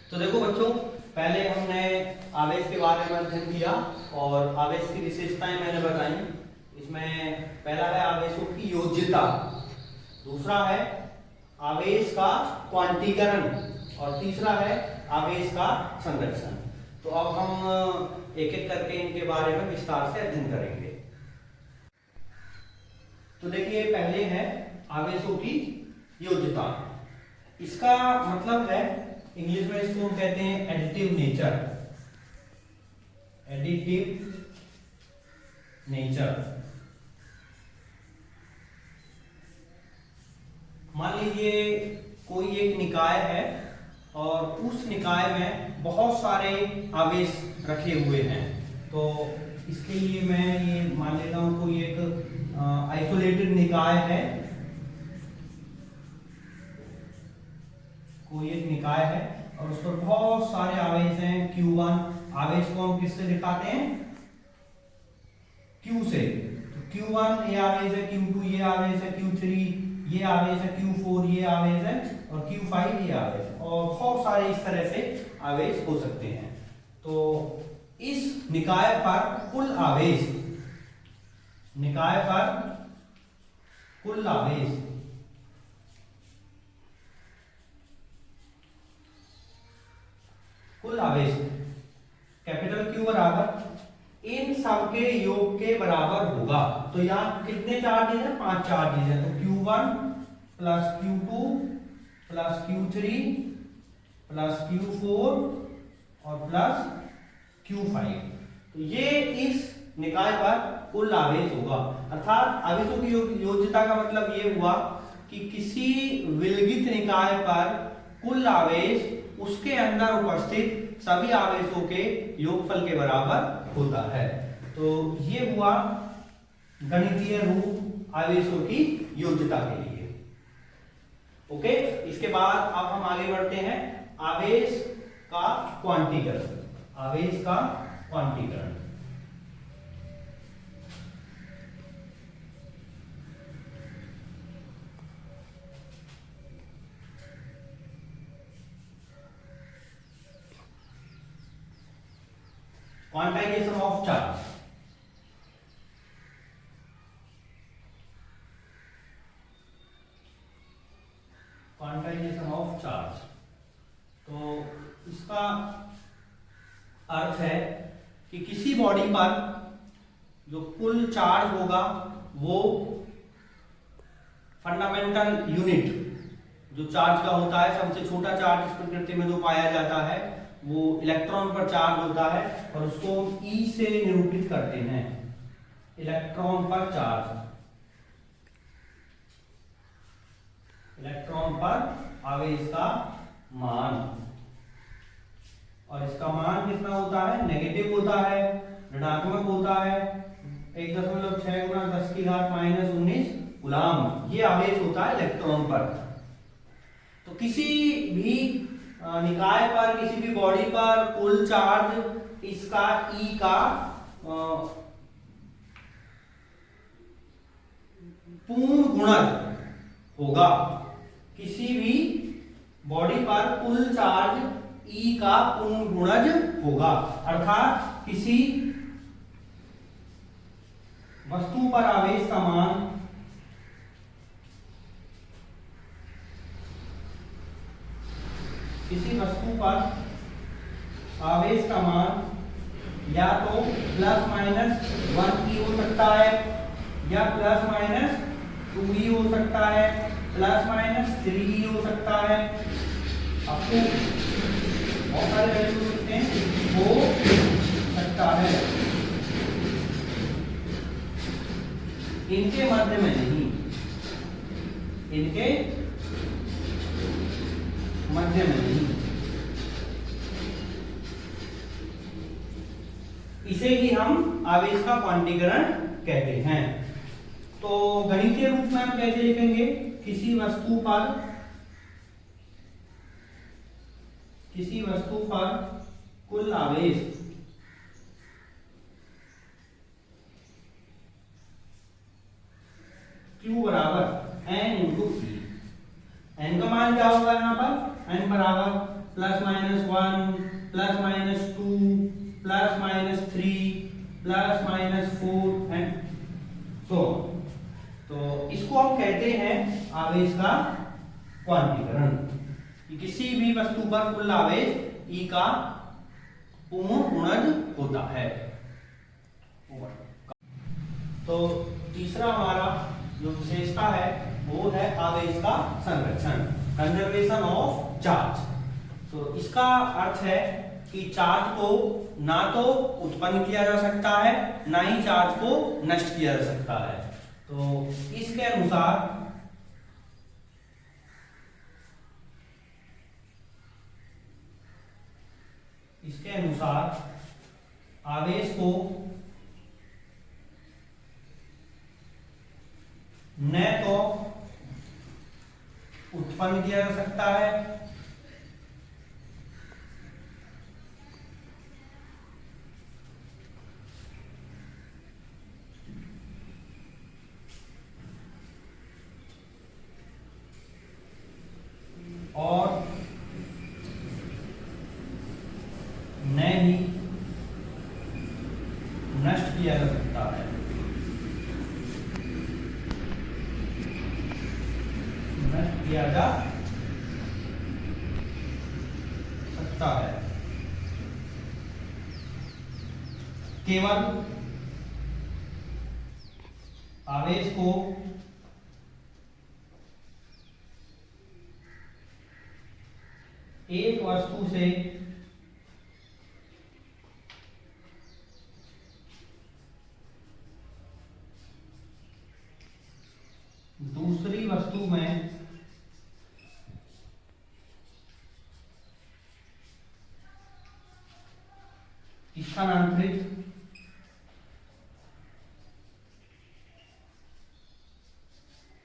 तो देखो बच्चों, पहले हमने आवेश के बारे में अध्ययन किया और आवेश की विशेषताएं मैंने बताई। इसमें पहला है आवेशों की योज्यता, दूसरा है आवेश का क्वांटीकरण और तीसरा है आवेश का संरक्षण। तो अब हम एक एक करके इनके बारे में विस्तार से अध्ययन करेंगे। तो देखिए, पहले है आवेशों की योज्यता। इसका मतलब है, इंग्लिश में इसको हम कहते हैं एडिटिव नेचर। Additive nature. मान लीजिए कोई एक निकाय है और उस निकाय में बहुत सारे आवेश रखे हुए हैं। तो इसके लिए मैं ये मान लेता हूं कोई एक आइसोलेटेड निकाय है, कोई एक निकाय है और उस पर बहुत सारे आवेश हैं। Q1 आवेश को हम किससे दिखाते हैं? Q से। तो Q1 ये आवेश है, Q2 ये आवेश है, Q3 ये आवेश है, Q4 ये आवेश है और Q5 ये आवेश है और बहुत सारे इस तरह से आवेश हो सकते हैं। तो इस निकाय पर कुल आवेश, निकाय पर कुल आवेश कैपिटल Q बराबर इन सबके योग के बराबर होगा। तो यहाँ कितने चार्जेज हैं? 5 चार्जेज हैं। तो Q1 plus Q2 plus Q3 plus Q4 और प्लस Q5। तो ये इस निकाय पर कुल आवेश होगा। अर्थात आवेशों की योज्यता का मतलब ये हुआ कि किसी विलगित निकाय पर कुल आवेश उसके अंदर उपस्थित सभी आवेशों के योगफल के बराबर होता है। तो ये हुआ गणितीय रूप आवेशों की योज्यता के लिए। ओके, इसके बाद अब हम आगे बढ़ते हैं आवेश का क्वांटीकरण। आवेश का क्वांटीकरण। Quantization of charge. Quantization of charge. तो इसका अर्थ है कि किसी बॉडी पर जो कुल चार्ज होगा वो फंडामेंटल यूनिट जो चार्ज का होता है, सबसे छोटा चार्ज इस प्रकृति में जो पाया जाता है वो इलेक्ट्रॉन पर चार्ज होता है और उसको E से निरूपित करते हैं। इलेक्ट्रॉन पर चार्ज, इलेक्ट्रॉन पर आवेश का मान। और इसका मान कितना होता है? नेगेटिव होता है, ऋणात्मक होता है। 1.6 गुना 10 की घात -19 कूलम ये आवेश होता है इलेक्ट्रॉन पर। तो किसी भी निकाय पर, किसी भी बॉडी पर कुल चार्ज इसका E का पूर्ण गुणज होगा। किसी भी बॉडी पर कुल चार्ज E का पूर्ण गुणज होगा। अर्थात किसी वस्तु पर आवेश का मान किसी वस्तु पर आवेश का मान या तो ±1e हो सकता है या ±2e हो सकता है, ±3e हो सकता है। आपको बहुत सारे वैल्यू हो सकते हैं, हो सकता है। इनके मध्य में नहीं, इनके मध्य में नहीं। इसे ही हम आवेश का क्वांटीकरण कहते हैं। तो गणितीय रूप में हम कैसे लिखेंगे? किसी वस्तु पर कुल आवेश Q बराबर N × E। N का मान क्या होगा यहाँ पर? N बराबर plus minus 1 plus minus 2 plus minus 3 plus minus 4 and so. तो इसको हम कहते हैं आवेश का क्वांटीकरण, कि किसी भी वस्तु पर कुल आवेश E का पूर्ण गुणज होता है। तो तीसरा हमारा जो विशेषता है वो है आवेश का संरक्षण, कंजर्वेशन ऑफ चार्ज। तो इसका अर्थ है कि चार्ज को ना तो उत्पन्न किया जा सकता है, ना ही चार्ज को नष्ट किया जा सकता है। तो इसके अनुसार आवेश को न तो उत्पन्न किया जा सकता है और न ही नष्ट किया जा सकता है। नष्ट किया जा सकता है केवल आवेश को एक वस्तु से दूसरी वस्तु में स्थानांतरित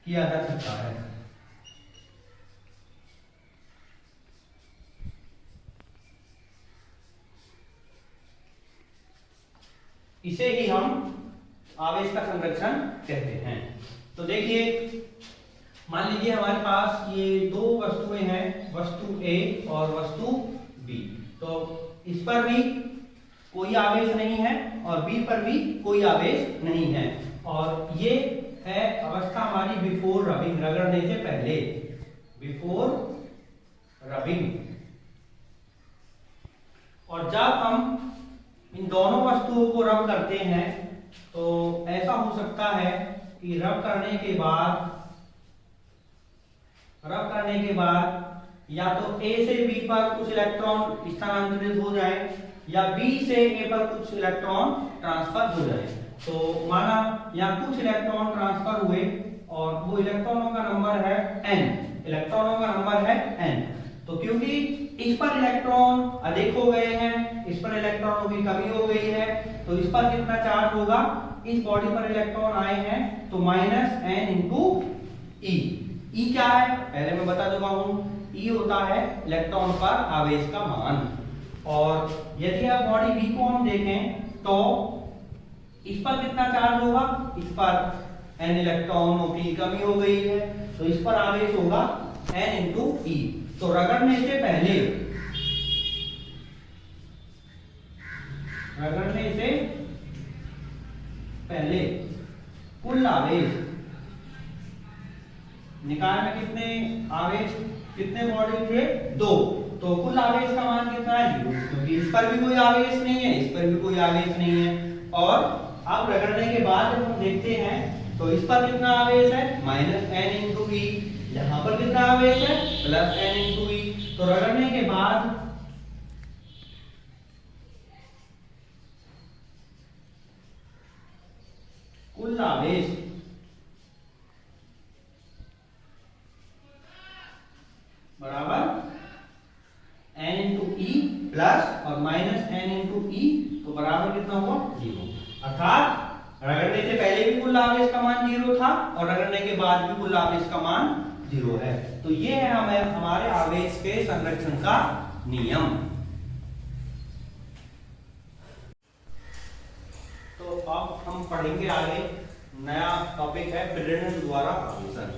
किया जा सकता है। इसे ही हम आवेश का संरक्षण कहते हैं। तो देखिए, मान लीजिए हमारे पास ये दो वस्तुएं हैं, वस्तु A और वस्तु B। तो इस पर भी कोई आवेश नहीं है और B पर भी कोई आवेश नहीं है, और ये है अवस्था हमारी बिफोर रबिंग, रगड़ने से पहले, बिफोर रबिंग। और जब हम इन दोनों वस्तुओं को रब करते हैं तो ऐसा हो सकता है कि रब करने के बाद या तो A से B पर कुछ इलेक्ट्रॉन स्थानांतरित हो जाए या B से A पर कुछ इलेक्ट्रॉन ट्रांसफर हो जाए। तो माना यहाँ कुछ इलेक्ट्रॉन ट्रांसफर हुए और वो इलेक्ट्रॉनों का नंबर है n, इलेक्ट्रॉनों का नंबर है n। तो क्योंकि इस पर इलेक्ट्रॉन अधिक हो गए हैं, इस पर इलेक्ट्रॉनों की कमी हो गई है, तो इस पर कितना चार्ज होगा, इस बॉडी पर इलेक्ट्रॉन आए हैं तो -n इंटू ई। ई क्या है पहले मैं बता चुका हूं, ई होता है इलेक्ट्रॉन पर आवेश का मान। और यदि आप बॉडी बी को हम देखें तो इस पर कितना चार्ज होगा, इस पर n इलेक्ट्रॉनों की कमी हो गई है तो इस पर आवेश होगा n इंटू ई। तो रगड़ने से पहले कुल आवेश निकाय में कितने बॉडी थे, 2। तो कुल आवेश का मान कितना है, 0, क्योंकि इस पर भी कोई आवेश नहीं है, इस पर भी कोई आवेश नहीं है। और अब रगड़ने के बाद जब हम देखते हैं तो इस पर कितना आवेश है, -n इंटू ई, यहां पर कितना आवेश है, +n इंटू ई। तो रगड़ने के बाद कुल आवेश बराबर n इंटू ई प्लस और -n इंटू ई, तो बराबर कितना हुआ, 0। अर्थात रगड़ने से पहले भी कुल आवेश का मान 0 था और रगड़ने के बाद भी कुल आवेश का मान 0 है। तो ये है हमारे आवेश के संरक्षण का नियम। तो अब हम पढ़ेंगे आगे, नया टॉपिक है प्रेरण द्वारा आवेशन,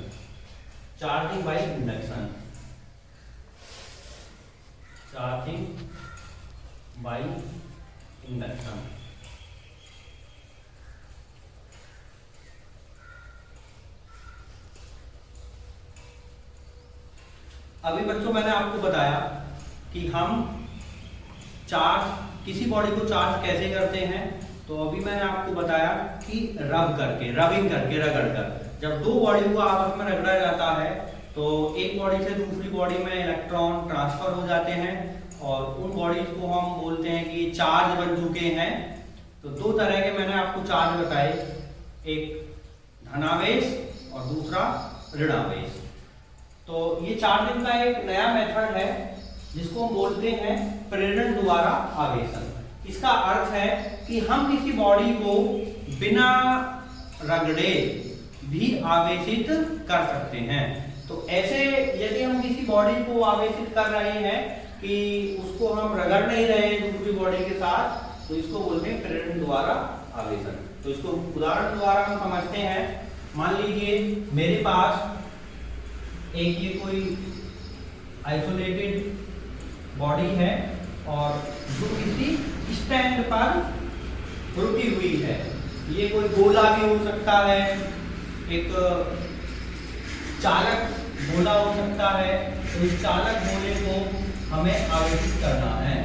charging by induction. Charging by induction. अभी बच्चों मैंने आपको बताया कि हम चार्ज किसी बॉडी को चार्ज कैसे करते हैं। तो अभी मैंने आपको बताया कि रबिंग करके रगड़कर जब दो बॉडी को आपस में रगड़ा जाता है तो एक बॉडी से दूसरी बॉडी में इलेक्ट्रॉन ट्रांसफर हो जाते हैं और उन बॉडीज को हम बोलते हैं कि चार्ज बन चुके हैं। तो दो तरह के मैंने आपको चार्ज बताए, एक धनावेश और दूसरा ऋणावेश। तो ये चार्जिंग का एक नया मेथड है जिसको हम बोलते हैं प्रेरण द्वारा आवेशन। इसका अर्थ है कि हम किसी बॉडी को बिना रगड़े भी आवेशित कर सकते हैं। तो ऐसे यदि हम किसी बॉडी को आवेशित कर रहे हैं कि उसको हम रगड़ नहीं रहे हैं दूसरी बॉडी के साथ, तो इसको बोलते हैं प्रेरण द्वारा आवेशन। तो इसको उदाहरण द्वारा हम समझते हैं। मान लीजिए मेरे पास एक ये कोई आइसोलेटेड बॉडी है और जो किसी स्टैंड पर रुकी हुई है। ये कोई गोला भी हो सकता है, एक चालक गोला हो सकता है। तो इस चालक गोले को हमें आवेशित करना है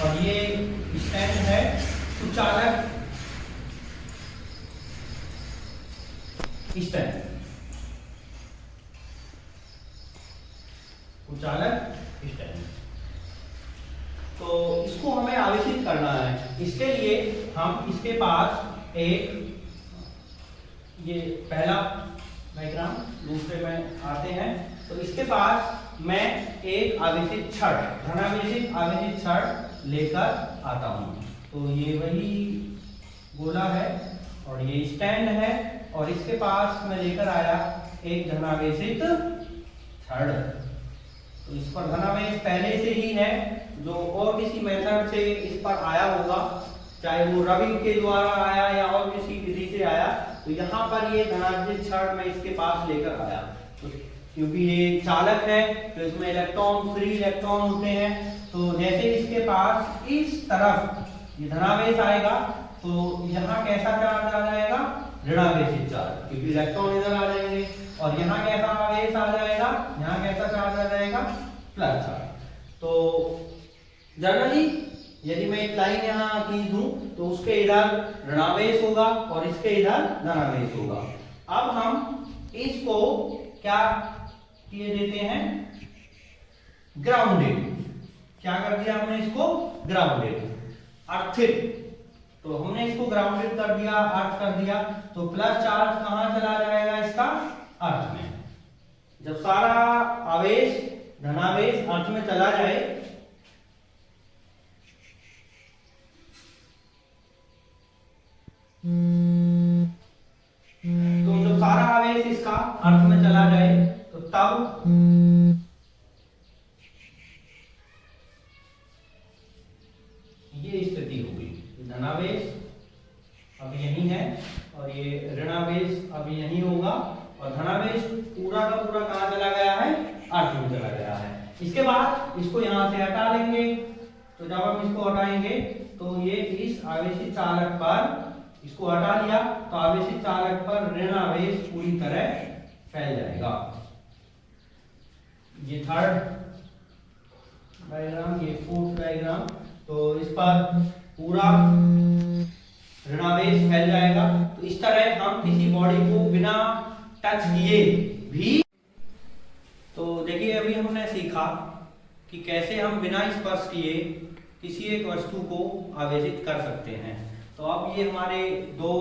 और ये स्टैंड है तो चालक स्टैंड चालक स्टैंड। तो इसको हमें आवेशित करना है। इसके लिए हम इसके पास एक ये पहला डायग्राम दूसरे में आते हैं। तो इसके पास मैं एक आवेशित छड़ धनावेशित आवेशित छड़ लेकर आता हूं। तो ये वही गोला है और ये स्टैंड है और इसके पास मैं लेकर आया एक धनावेशित छड़। तो इस पर धनावेश पहले से ही है, जो और किसी मेथड से इस पर आया होगा, चाहे वो रबिंग के द्वारा आया या और किसी विधि से आया। तो यहाँ पर ये धनावेशित छड़ मैं इसके पास लेकर आया। तो क्योंकि ये चालक है तो इसमें इलेक्ट्रॉन फ्री इलेक्ट्रॉन होते हैं। तो जैसे इसके पास इस तरफ ये धनावेश आएगा तो यहाँ कैसा चार्ज आ जाएगा, ऋणावेशित चार्ज, क्योंकि इलेक्ट्रॉन इधर आ जाएंगे। और यहाँ कैसा आवेश आ जाएगा, यहाँ कैसा चार्ज आ जाएगा, प्लस चार्ज। तो जनरली यदि मैं एक लाइन यहाँ खींच दूं तो उसके इधर ऋणावेश होगा और इसके इधर धनावेश होगा। अब हम इसको क्या किए देते हैं, ग्राउंडेड। क्या कर दिया हमने इसको, ग्राउंडेड, अर्थित। तो हमने इसको ग्राउंडेड कर दिया, अर्थ कर दिया। तो प्लस चार्ज कहां चला जाएगा, इसका अर्थ में। जब सारा आवेश धनावेश अर्थ में चला जाए तो जब सारा आवेश इसका अर्थ में चला जाए तो तब ये स्थिति होगी। धनावेश अब यही है और ये ऋणावेश अब यही होगा और धनावेश पूरा का पूरा कहां चला गया है, अर्थ में चला गया है। इसके बाद इसको यहां से हटा लेंगे। तो जब हम इसको हटाएंगे तो ये इस आवेशित चालक पर इसको हटा लिया तो आवेशित चालक पर ऋण आवेश पूरी तरह फैल जाएगा। ये थर्ड डायग्राम, ये फोर्थ डायग्राम। तो इस पर पूरा ऋणावेश फैल जाएगा। तो इस तरह हम किसी बॉडी को बिना टच किए भी, तो देखिए अभी हमने सीखा कि कैसे हम बिना स्पर्श किए किसी एक वस्तु को आवेशित कर सकते हैं। तो अब ये हमारे दो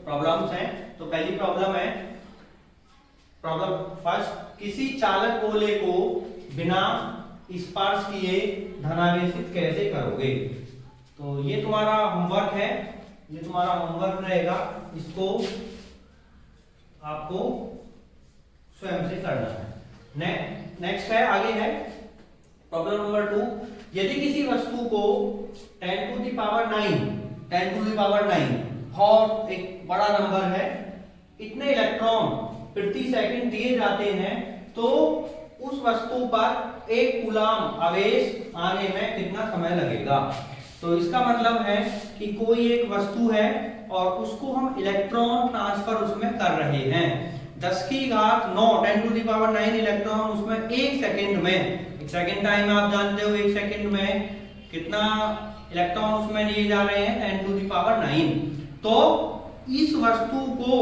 प्रॉब्लम्स हैं। तो पहली प्रॉब्लम है, प्रॉब्लम फर्स्ट, किसी चालक गोले को बिना स्पर्श किए धनावेशित कैसे करोगे। तो ये तुम्हारा होमवर्क है, ये तुम्हारा होमवर्क रहेगा। इसको आपको स्वयं से करना है। नेक्स्ट है, आगे है प्रॉब्लम नंबर 2। यदि किसी वस्तु को 10 टू द पावर 9 और एक बड़ा नंबर है, इतने इलेक्ट्रॉन प्रति सेकंड दिए जाते हैं, तो उस वस्तु पर एक कूलाम आवेश आने में कितना समय लगेगा। तो इसका मतलब है कि कोई एक वस्तु है और उसको हम इलेक्ट्रॉन ट्रांसफर उसमें कर रहे हैं, 10 की घात 9 10⁹ इलेक्ट्रॉन उसमें एक सेकंड में, एक सेकंड टाइम आप जानते हो, एक सेकंड में कितना इलेक्ट्रॉन उसमें लिए जा रहे हैं 10⁹। तो इस वस्तु को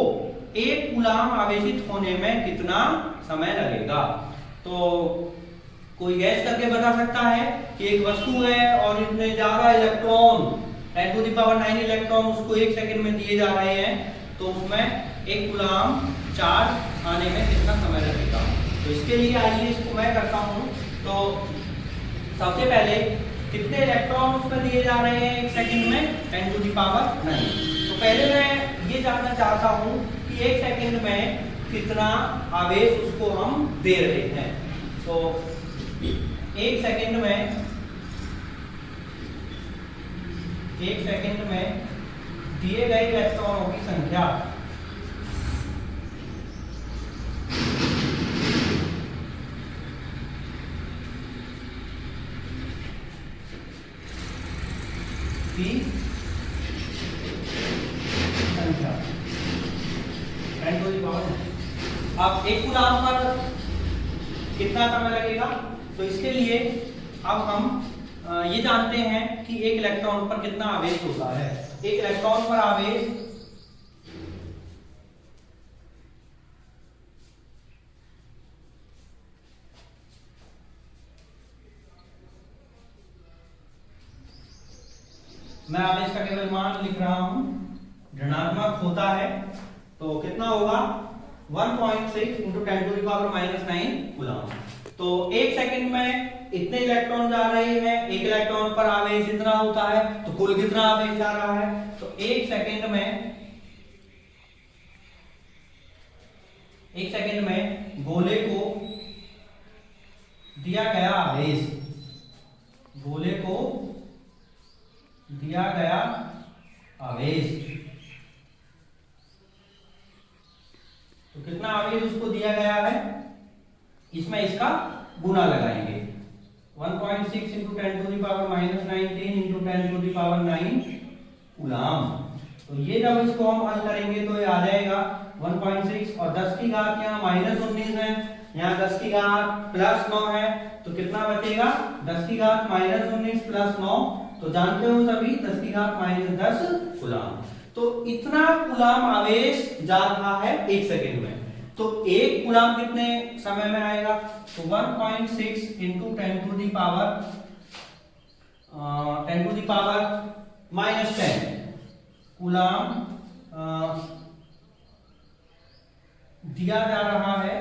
एक कूलाम आवेशित होने में कितना समय लगेगा। तो कोई गैस करके बता सकता है कि एक वस्तु है और इतने ज्यादा इलेक्ट्रॉन 10⁹ इलेक्ट्रॉन उसको एक सेकंड में दिए जा रहे हैं, तो उसमें एक कूलाम चार्ज आने में कितना समय लगेगा। तो इसके लिए आइए इसको मैं करता हूं। तो सबसे पहले कितने इलेक्ट्रॉन उसमें दिए जा रहे हैं एक सेकंड में 10⁹। तो पहले मैं ये जानना चाहता हूं कि एक सेकंड में कितना आवेश उसको हम दे रहे हैं। तो एक सेकंड में दिए गए इलेक्ट्रॉनों की संख्या की संख्या 10⁹। अब एक कूलाम पर कितना समय लगेगा। तो इसके लिए अब हम ये जानते हैं कि एक इलेक्ट्रॉन पर कितना आवेश होता है। एक इलेक्ट्रॉन पर आवेश मैं आवेश का केवल मान लिख रहा हूं, ऋणात्मक होता है तो कितना होगा 1.6 × 10⁻⁹ कूलाम। तो एक सेकंड में इतने इलेक्ट्रॉन जा रहे हैं, एक इलेक्ट्रॉन पर आवेश इतना होता है, तो कुल कितना आवेश जा रहा है। तो एक सेकंड में गोले को दिया गया आवेश तो कितना आवेश उसको दिया गया है, इसमें इसका गुना लगाएंगे 1.6 × 10⁻⁹ × 10⁹ कूलाम। तो ये जब इसको हम हल करेंगे तो ये आ जाएगा 1.6 और 10 की घात यहाँ -19 है, यहाँ 10 की घात +9 है, तो कितना बचेगा 10 की घात -19 + 9। तो जानते हो सभी 10 की घात -10 कूलाम। तो इतना कूलाम आवेश जा रहा है एक सेकंड में। तो एक कूलाम कितने समय में आएगा। तो 1.6 × 10⁻⁻10 कूलाम दिया जा रहा है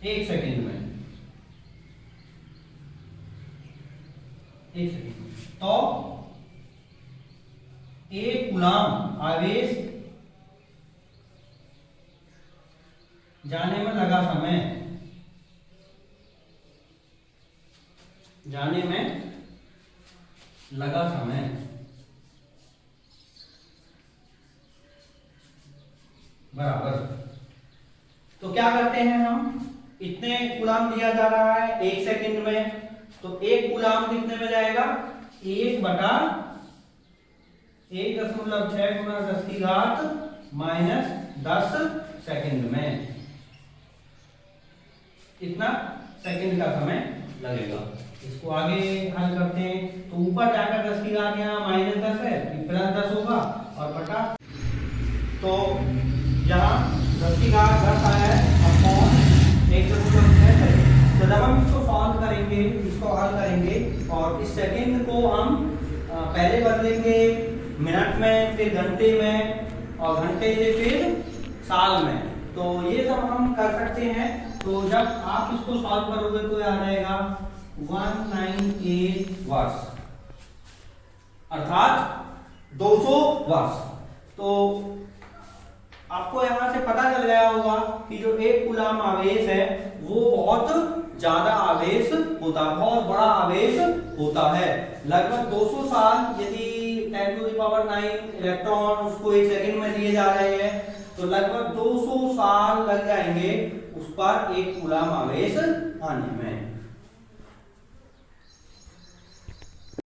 एक सेकंड में। तो एक कूलाम आवेश जाने में लगा समय बराबर। तो क्या करते हैं हम, इतने कूलाम दिया जा रहा है एक सेकंड में, तो एक कूलाम कितने में जाएगा 1/1.6 × 10 की घात -10 सेकंड में, इतना सेकंड का समय लगेगा। इसको आगे हल करते हैं। तो ऊपर जाकर 10 की घात यहाँ -10 है, +10 होगा और बटा, तो यहाँ 10 की घात 10 आया है अपॉन 1.6। तो जब हम इसको सॉल्व करेंगे, इसको हल करेंगे और इस सेकंड को हम पहले बदलेंगे मिनट में, फिर घंटे में और घंटे से फिर साल में। तो ये सब हम कर सकते हैं। तो जब आप इसको सॉल्व करोगे तो आ जाएगा 198 वर्ष, अर्थात 200 वर्ष। तो आपको यहां से पता चल गया होगा कि जो एक कूलाम आवेश है वो बहुत ज्यादा आवेश होता है, बहुत बड़ा आवेश होता है। लगभग 200 साल यदि 10⁹ इलेक्ट्रॉन उसको 1 सेकंड में दिए जा रहे हैं, तो लगभग 200 साल लग जाएंगे उस पर 1 कूलम आवेश आने में।